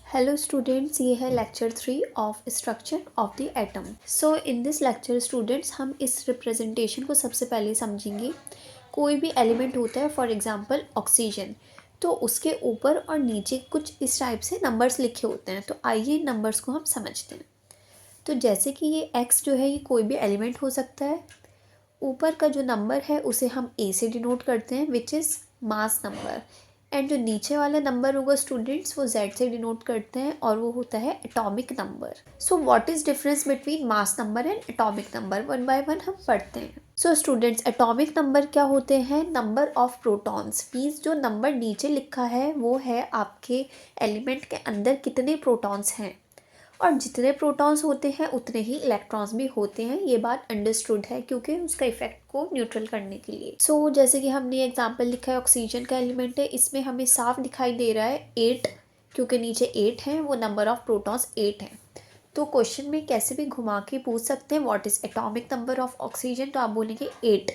Hello students, ये है lecture 3 of structure of the atom. So in this lecture students हम इस representation को सबसे पहले समझेंगे। कोई भी एलिमेंट होता है, फॉर एग्जांपल ऑक्सीजन, तो उसके ऊपर और नीचे कुछ इस टाइप से नंबर्स लिखे होते हैं। तो आइए इन नंबर्स को हम समझते हैं। तो जैसे कि ये एक्स जो है, ये कोई भी एलिमेंट हो सकता है। ऊपर का जो नंबर है उसे हम ए से डिनोट करते हैं, which is mass number. And जो नीचे वाला नंबर होगा स्टूडेंट्स, वो जेड से डिनोट करते हैं और वो होता है atomic number. So what is difference between mass number and atomic number, one by one हम पढ़ते हैं। सो स्टूडेंट्स, एटॉमिक नंबर क्या होते हैं? Number of protons. मीन्स जो नंबर नीचे लिखा है वो है आपके एलिमेंट के अंदर कितने प्रोटॉन्स हैं, और जितने प्रोटॉन्स होते हैं उतने ही इलेक्ट्रॉन्स भी होते हैं। ये बात अंडरस्टूड है क्योंकि उसका इफेक्ट को न्यूट्रल करने के लिए। सो जैसे कि हमने एग्जांपल लिखा है, ऑक्सीजन का एलिमेंट है, इसमें हमें साफ दिखाई दे रहा है 8, क्योंकि नीचे 8 है, वो नंबर ऑफ प्रोटॉन्स 8 है। तो क्वेश्चन में कैसे भी घुमा के पूछ सकते हैं what is atomic number of oxygen, तो आप बोलेंगे 8।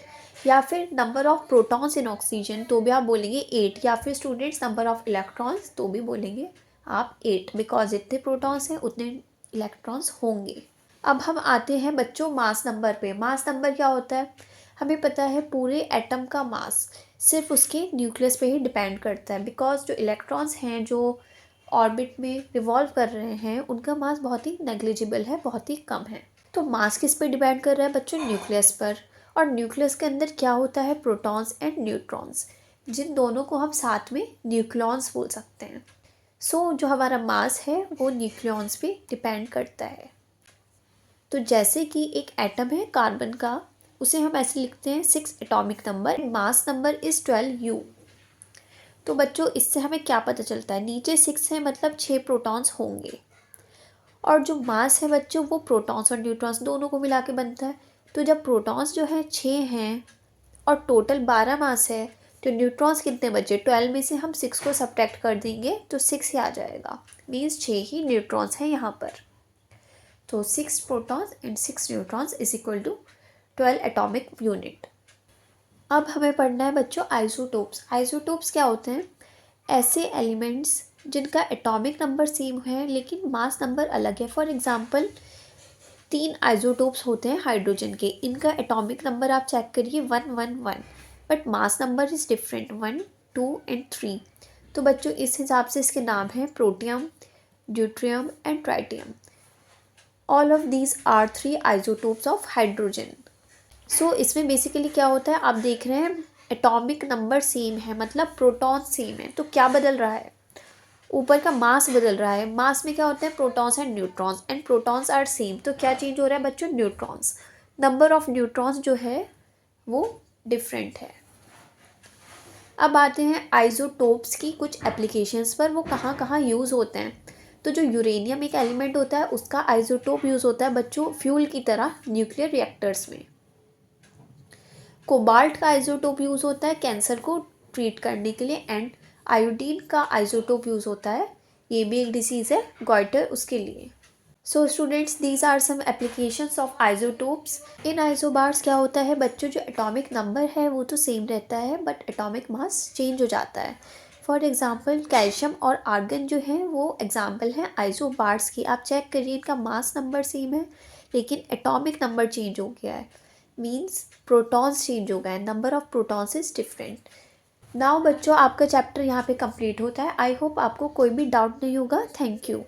या फिर number of protons in oxygen, तो भी आप बोलेंगे 8। या फिर स्टूडेंट्स नंबर ऑफ इलेक्ट्रॉन्स, तो भी बोलेंगे आप 8, बिकॉज जितने प्रोटॉन्स हैं उतने इलेक्ट्रॉन्स होंगे। अब हम आते हैं बच्चों मास नंबर पे। मास नंबर क्या होता है? हमें पता है पूरे एटम का मास सिर्फ उसके न्यूक्लियस पे ही डिपेंड करता है, बिकॉज जो इलेक्ट्रॉन्स हैं जो ऑर्बिट में रिवॉल्व कर रहे हैं उनका मास बहुत ही नेग्लिजिबल है, बहुत ही कम है। तो मास किस पे डिपेंड कर रहा है बच्चों? न्यूक्लियस पर। और न्यूक्लियस के अंदर क्या होता है? प्रोटॉन्स एंड न्यूट्रॉन्स, जिन दोनों को हम साथ में न्यूक्लियॉन्स बोल सकते हैं। सो जो हमारा मास है वो न्यूक्लियॉन्स पे डिपेंड करता है। तो जैसे कि एक एटम है कार्बन का, उसे हम ऐसे लिखते हैं 6 atomic number, mass number is 12U। तो बच्चों इससे हमें क्या पता चलता है? नीचे 6 है मतलब 6 प्रोटॉन्स होंगे, और जो मास है बच्चों वो प्रोटॉन्स और न्यूट्रॉन्स दोनों को मिला के बनता है। तो जब प्रोटॉन्स जो है 6 हैं और टोटल 12 मास है, तो न्यूट्रॉन्स कितने बचे? 12 में से हम 6 को सब्ट्रैक्ट कर देंगे तो 6 ही आ जाएगा। मीन्स 6 ही न्यूट्रॉन्स हैं यहाँ पर। तो 6 protons and 6 neutrons is equal to 12 atomic unit. अब हमें पढ़ना है बच्चों आइसोटोप्स। आइसोटोप्स क्या होते हैं? ऐसे एलिमेंट्स जिनका एटॉमिक नंबर सेम है लेकिन मास नंबर अलग है। फॉर एग्जांपल 3 आइसोटोप्स होते हैं हाइड्रोजन के, इनका एटॉमिक नंबर आप चेक करिए 111, but mass number is different 1, 2 and 3। तो बच्चों इस हिसाब से इसके नाम हैं protium, deuterium and tritium. All of these are 3 isotopes of hydrogen. So इसमें बेसिकली क्या होता है, आप देख रहे हैं एटॉमिक नंबर सेम है मतलब प्रोटॉन सेम है, तो क्या बदल रहा है? ऊपर का मास बदल रहा है। मास में क्या होता है? Protons and neutrons, and protons are same, तो क्या चेंज हो रहा है बच्चों? न्यूट्रॉन्स। नंबर ऑफ न्यूट्रॉन्स जो है वो डिफरेंट है। अब आते हैं आइसोटोप्स की कुछ एप्लीकेशंस पर, वो कहाँ कहाँ यूज़ होते हैं। तो जो यूरेनियम एक एलिमेंट होता है उसका आइसोटोप यूज़ होता है बच्चों फ्यूल की तरह न्यूक्लियर रिएक्टर्स में। कोबाल्ट का आइसोटोप यूज़ होता है कैंसर को ट्रीट करने के लिए, एंड आयोडीन का आइसोटोप यूज़ होता है, ये भी एक डिसीज़ है गॉइटर, उसके लिए। So students, these are some applications of isotopes. इन आइसोबार्स क्या होता है बच्चों, जो एटॉमिक नंबर है वो तो सेम रहता है बट एटॉमिक मास चेंज हो जाता है। फॉर एग्जांपल कैल्शियम और आर्गन जो है वो एग्जांपल हैं आइसोबार्स की। आप चेक करिए इनका मास नंबर सेम है लेकिन एटॉमिक नंबर चेंज हो गया है, मीन्स प्रोटॉन्स चेंज हो गए, number of protons is different. Now बच्चों आपका चैप्टर यहाँ पे कंप्लीट होता है। आई होप आपको कोई भी डाउट नहीं होगा। Thank you.